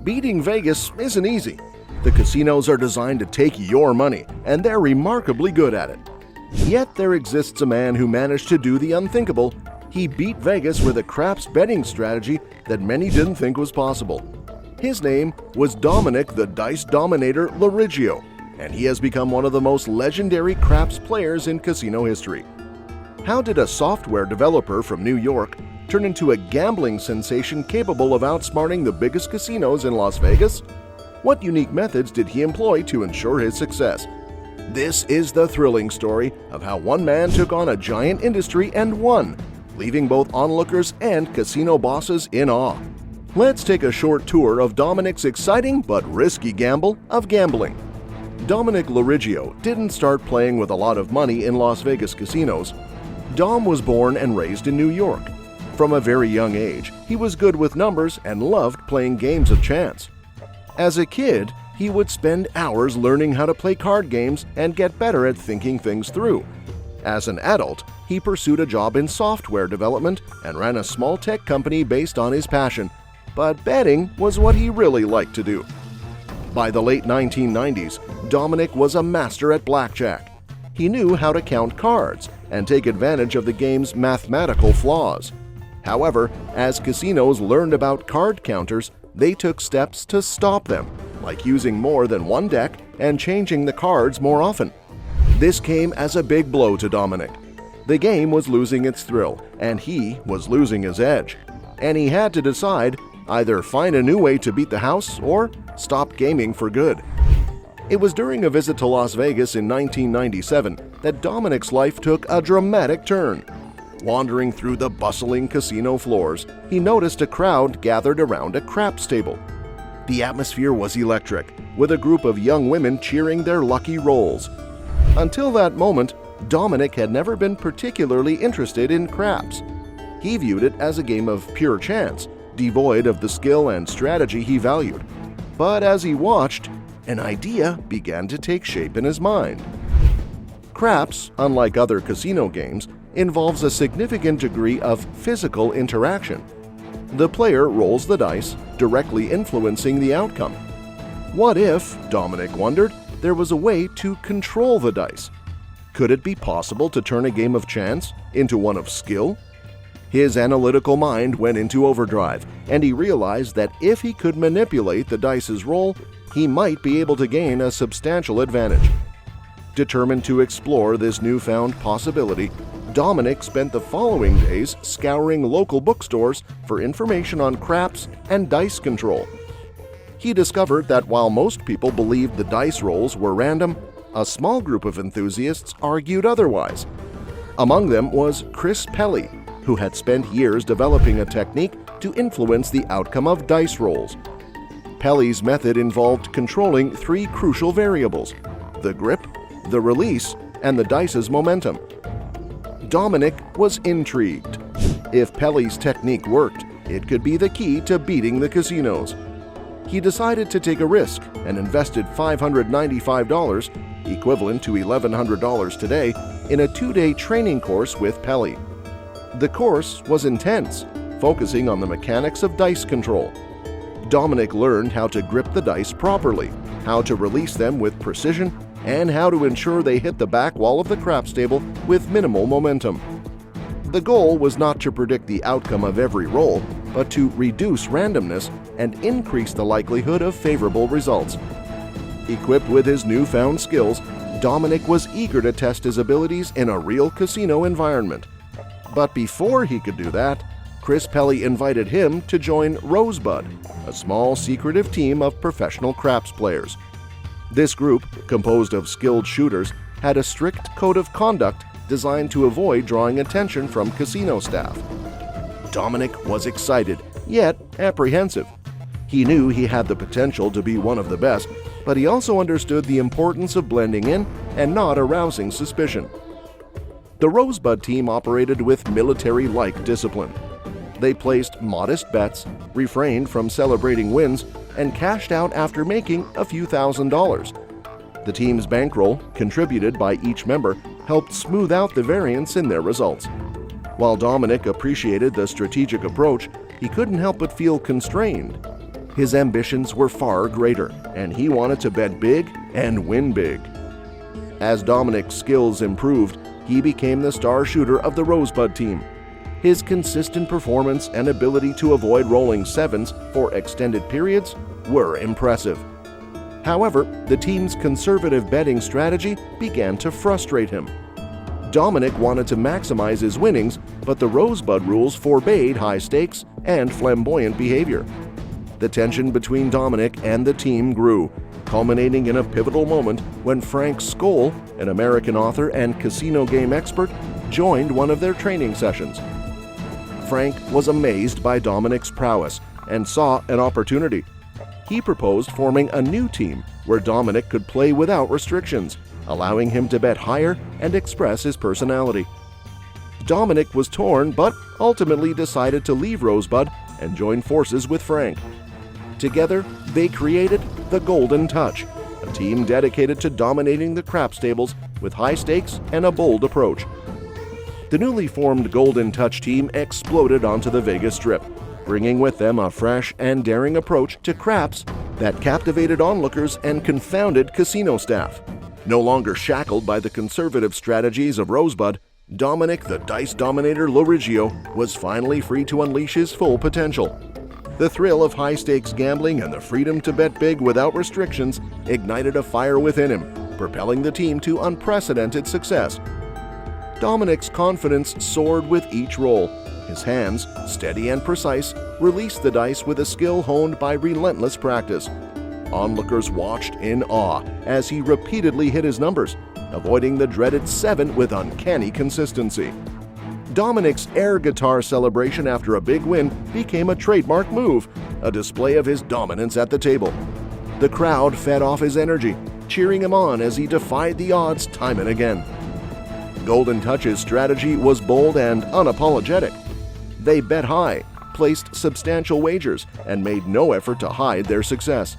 Beating Vegas isn't easy. The casinos are designed to take your money, and they're remarkably good at it. Yet there exists a man who managed to do the unthinkable. He beat Vegas with a craps betting strategy that many didn't think was possible. His name was Dominic the Dice Dominator Lorigio, and he has become one of the most legendary craps players in casino history. How did a software developer from New York turn into a gambling sensation capable of outsmarting the biggest casinos in Las Vegas? What unique methods did he employ to ensure his success? This is the thrilling story of how one man took on a giant industry and won, leaving both onlookers and casino bosses in awe. Let's take a short tour of Dominic's exciting but risky gamble of gambling. Dominic Lorigio didn't start playing with a lot of money in Las Vegas casinos. Dom was born and raised in New York. From a very young age, he was good with numbers and loved playing games of chance. As a kid, he would spend hours learning how to play card games and get better at thinking things through. As an adult, he pursued a job in software development and ran a small tech company based on his passion, but betting was what he really liked to do. By the late 1990s, Dominic was a master at blackjack. He knew how to count cards and take advantage of the game's mathematical flaws. However, as casinos learned about card counters, they took steps to stop them, like using more than one deck and changing the cards more often. This came as a big blow to Dominic. The game was losing its thrill, and he was losing his edge. And he had to decide, either find a new way to beat the house or stop gaming for good. It was during a visit to Las Vegas in 1997 that Dominic's life took a dramatic turn. Wandering through the bustling casino floors, he noticed a crowd gathered around a craps table. The atmosphere was electric, with a group of young women cheering their lucky rolls. Until that moment, Dominic had never been particularly interested in craps. He viewed it as a game of pure chance, devoid of the skill and strategy he valued. But as he watched, an idea began to take shape in his mind. Craps, unlike other casino games, involves a significant degree of physical interaction. The player rolls the dice, directly influencing the outcome. What if, Dominic wondered, there was a way to control the dice? Could it be possible to turn a game of chance into one of skill? His analytical mind went into overdrive, and he realized that if he could manipulate the dice's roll, he might be able to gain a substantial advantage. Determined to explore this newfound possibility, Dominic spent the following days scouring local bookstores for information on craps and dice control. He discovered that while most people believed the dice rolls were random, a small group of enthusiasts argued otherwise. Among them was Chris Pelly, who had spent years developing a technique to influence the outcome of dice rolls. Pelly's method involved controlling three crucial variables: the grip, the release, and the dice's momentum. Dominic was intrigued. If Pelly's technique worked, it could be the key to beating the casinos. He decided to take a risk and invested $595, equivalent to $1,100 today, in a 2-day training course with Pelly. The course was intense, focusing on the mechanics of dice control. Dominic learned how to grip the dice properly, how to release them with precision, and how to ensure they hit the back wall of the craps table with minimal momentum. The goal was not to predict the outcome of every roll, but to reduce randomness and increase the likelihood of favorable results. Equipped with his newfound skills, Dominic was eager to test his abilities in a real casino environment. But before he could do that, Chris Pelly invited him to join Rosebud, a small secretive team of professional craps players. This group, composed of skilled shooters, had a strict code of conduct designed to avoid drawing attention from casino staff. Dominic was excited, yet apprehensive. He knew he had the potential to be one of the best, but he also understood the importance of blending in and not arousing suspicion. The Rosebud team operated with military-like discipline. They placed modest bets, refrained from celebrating wins, and cashed out after making a few $1,000s. The team's bankroll, contributed by each member, helped smooth out the variance in their results. While Dominic appreciated the strategic approach, he couldn't help but feel constrained. his ambitions were far greater, and he wanted to bet big and win big. As Dominic's skills improved, he became the star shooter of the Rosebud team. His consistent performance and ability to avoid rolling sevens for extended periods were impressive. However, the team's conservative betting strategy began to frustrate him. Dominic wanted to maximize his winnings, but the Rosebud rules forbade high stakes and flamboyant behavior. The tension between Dominic and the team grew, culminating in a pivotal moment when Frank Skoll, an American author and casino game expert, joined one of their training sessions. Frank was amazed by Dominic's prowess and saw an opportunity. He proposed forming a new team where Dominic could play without restrictions, allowing him to bet higher and express his personality. Dominic was torn but ultimately decided to leave Rosebud and join forces with Frank. Together, they created the Golden Touch, a team dedicated to dominating the craps tables with high stakes and a bold approach. The newly formed Golden Touch team exploded onto the Vegas Strip, bringing with them a fresh and daring approach to craps that captivated onlookers and confounded casino staff. No longer shackled by the conservative strategies of Rosebud, Dominic the Dice Dominator Lorigio was finally free to unleash his full potential. The thrill of high-stakes gambling and the freedom to bet big without restrictions ignited a fire within him, propelling the team to unprecedented success. Dominic's confidence soared with each roll. His hands, steady and precise, released the dice with a skill honed by relentless practice. Onlookers watched in awe as he repeatedly hit his numbers, avoiding the dreaded 7 with uncanny consistency. Dominic's air guitar celebration after a big win became a trademark move, a display of his dominance at the table. The crowd fed off his energy, cheering him on as he defied the odds time and again. Golden Touch's strategy was bold and unapologetic. They bet high, placed substantial wagers, and made no effort to hide their success.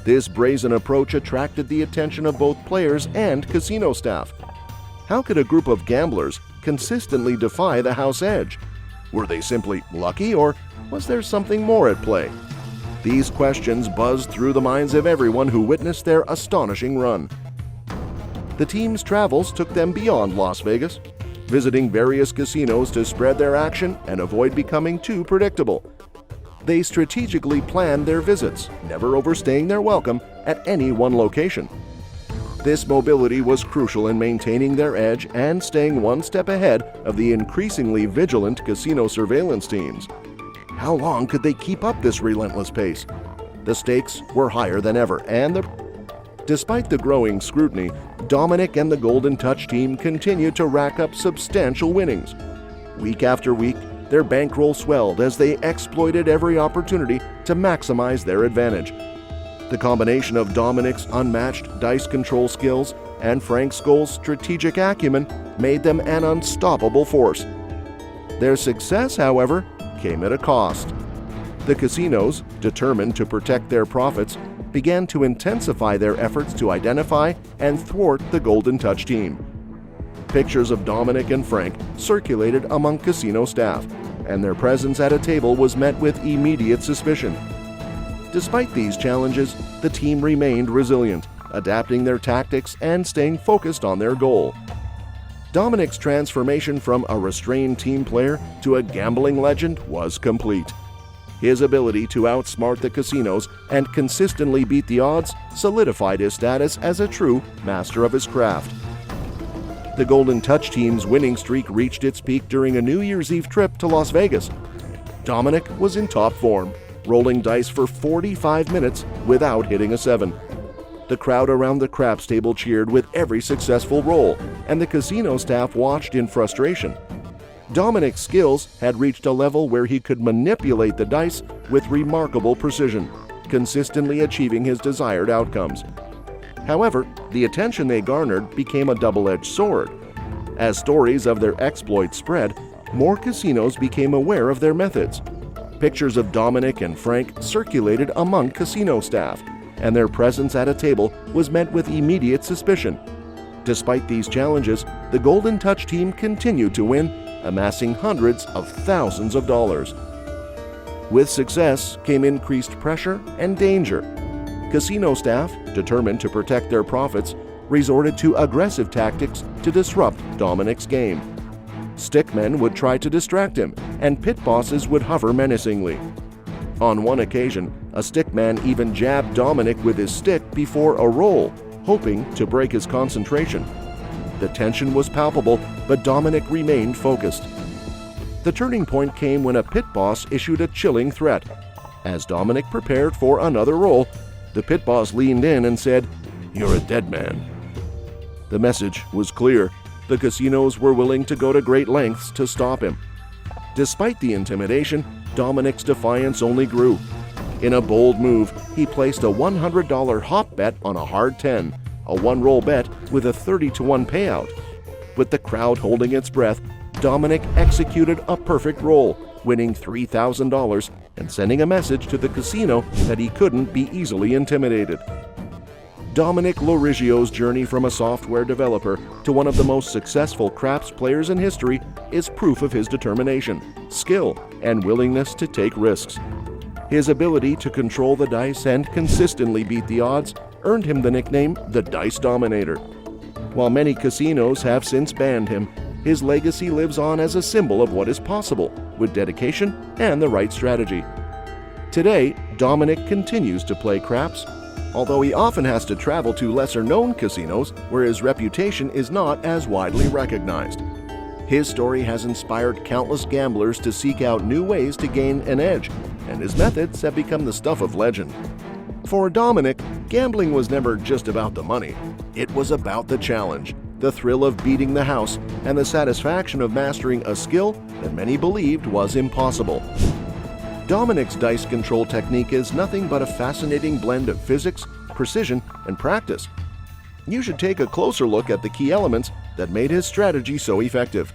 This brazen approach attracted the attention of both players and casino staff. How could a group of gamblers consistently defy the house edge? Were they simply lucky, or was there something more at play? These questions buzzed through the minds of everyone who witnessed their astonishing run. The team's travels took them beyond Las Vegas, visiting various casinos to spread their action and avoid becoming too predictable. They strategically planned their visits, never overstaying their welcome at any one location. This mobility was crucial in maintaining their edge and staying one step ahead of the increasingly vigilant casino surveillance teams. How long could they keep up this relentless pace? The stakes were higher than ever, and despite the growing scrutiny, Dominic and the Golden Touch team continued to rack up substantial winnings. Week after week, their bankroll swelled as they exploited every opportunity to maximize their advantage. The combination of Dominic's unmatched dice control skills and Frank Skoll's strategic acumen made them an unstoppable force. Their success, however, came at a cost. The casinos, determined to protect their profits, began to intensify their efforts to identify and thwart the Golden Touch team. Pictures of Dominic and Frank circulated among casino staff, and their presence at a table was met with immediate suspicion. Despite these challenges, the team remained resilient, adapting their tactics and staying focused on their goal. Dominic's transformation from a restrained team player to a gambling legend was complete. His ability to outsmart the casinos and consistently beat the odds solidified his status as a true master of his craft. The Golden Touch team's winning streak reached its peak during a New Year's Eve trip to Las Vegas. Dominic was in top form, rolling dice for 45 minutes without hitting a 7. The crowd around the craps table cheered with every successful roll, and the casino staff watched in frustration. Dominic's skills had reached a level where he could manipulate the dice with remarkable precision, consistently achieving his desired outcomes. However, the attention they garnered became a double-edged sword. As stories of their exploits spread, more casinos became aware of their methods. Pictures of Dominic and Frank circulated among casino staff, and their presence at a table was met with immediate suspicion. Despite these challenges, the Golden Touch team continued to win, amassing hundreds of thousands of dollars. With success came increased pressure and danger. Casino staff, determined to protect their profits, resorted to aggressive tactics to disrupt Dominic's game. Stickmen would try to distract him, and pit bosses would hover menacingly. On one occasion, a stickman even jabbed Dominic with his stick before a roll, hoping to break his concentration. The tension was palpable, but Dominic remained focused. The turning point came when a pit boss issued a chilling threat. As Dominic prepared for another roll, the pit boss leaned in and said, "You're a dead man." The message was clear. The casinos were willing to go to great lengths to stop him. Despite the intimidation, Dominic's defiance only grew. In a bold move, he placed a $100 hop bet on a hard 10, a one-roll bet with a 30-to-1 payout. With the crowd holding its breath, Dominic executed a perfect roll, winning $3,000 and sending a message to the casino that he couldn't be easily intimidated. Dominic Lorigio's journey from a software developer to one of the most successful craps players in history is proof of his determination, skill, and willingness to take risks. His ability to control the dice and consistently beat the odds earned him the nickname the Dice Dominator. While many casinos have since banned him, his legacy lives on as a symbol of what is possible with dedication and the right strategy. Today, Dominic continues to play craps, although he often has to travel to lesser-known casinos where his reputation is not as widely recognized. His story has inspired countless gamblers to seek out new ways to gain an edge, and his methods have become the stuff of legend. For Dominic, gambling was never just about the money. It was about the challenge, the thrill of beating the house, and the satisfaction of mastering a skill that many believed was impossible. Dominic's dice control technique is nothing but a fascinating blend of physics, precision, and practice. You should take a closer look at the key elements that made his strategy so effective.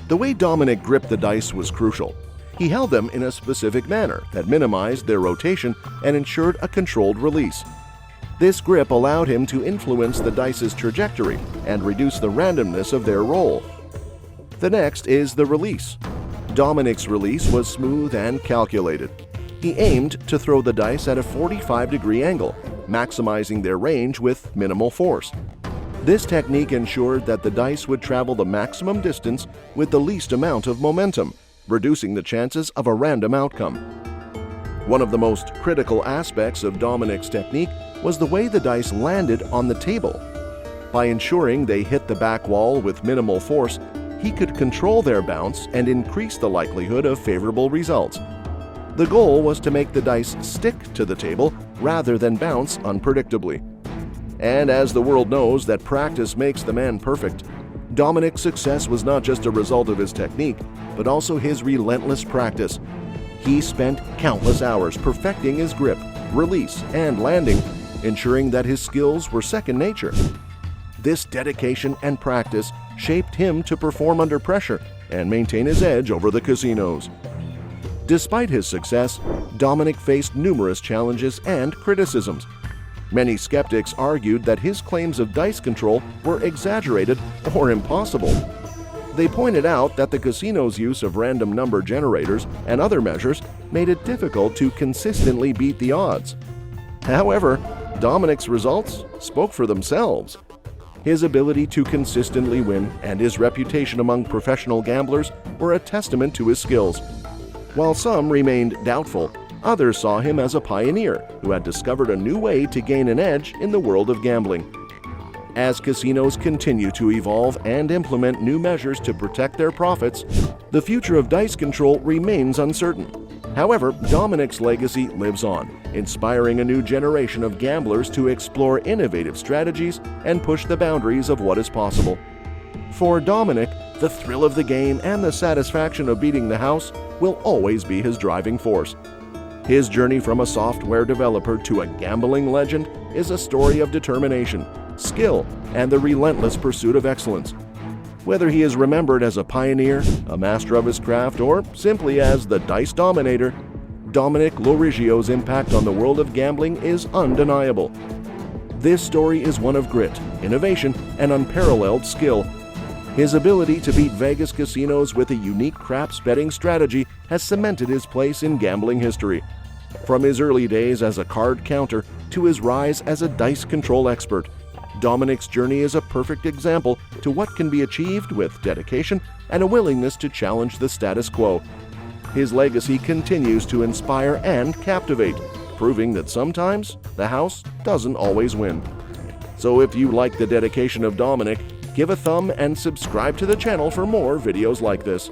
The way Dominic gripped the dice was crucial. He held them in a specific manner that minimized their rotation and ensured a controlled release. This grip allowed him to influence the dice's trajectory and reduce the randomness of their roll. The next is the release. Dominic's release was smooth and calculated. He aimed to throw the dice at a 45-degree angle, maximizing their range with minimal force. This technique ensured that the dice would travel the maximum distance with the least amount of momentum, reducing the chances of a random outcome. One of the most critical aspects of Dominic's technique was the way the dice landed on the table. By ensuring they hit the back wall with minimal force, he could control their bounce and increase the likelihood of favorable results. The goal was to make the dice stick to the table rather than bounce unpredictably. And as the world knows that practice makes the man perfect, Dominic's success was not just a result of his technique, but also his relentless practice. He spent countless hours perfecting his grip, release, and landing, ensuring that his skills were second nature. This dedication and practice shaped him to perform under pressure and maintain his edge over the casinos. Despite his success, Dominic faced numerous challenges and criticisms. Many skeptics argued that his claims of dice control were exaggerated or impossible. They pointed out that the casino's use of random number generators and other measures made it difficult to consistently beat the odds. However, Dominic's results spoke for themselves. His ability to consistently win and his reputation among professional gamblers were a testament to his skills. While some remained doubtful, others saw him as a pioneer who had discovered a new way to gain an edge in the world of gambling. As casinos continue to evolve and implement new measures to protect their profits, the future of dice control remains uncertain. However, Dominic's legacy lives on, inspiring a new generation of gamblers to explore innovative strategies and push the boundaries of what is possible. For Dominic, the thrill of the game and the satisfaction of beating the house will always be his driving force. His journey from a software developer to a gambling legend is a story of determination, skill, and the relentless pursuit of excellence. Whether he is remembered as a pioneer, a master of his craft, or simply as the Dice Dominator, Dominic Lorigio's impact on the world of gambling is undeniable. This story is one of grit, innovation, and unparalleled skill. His ability to beat Vegas casinos with a unique craps betting strategy has cemented his place in gambling history. From his early days as a card counter to his rise as a dice control expert, Dominic's journey is a perfect example to what can be achieved with dedication and a willingness to challenge the status quo. His legacy continues to inspire and captivate, proving that sometimes the house doesn't always win. So if you like the dedication of Dominic, give a thumb and subscribe to the channel for more videos like this.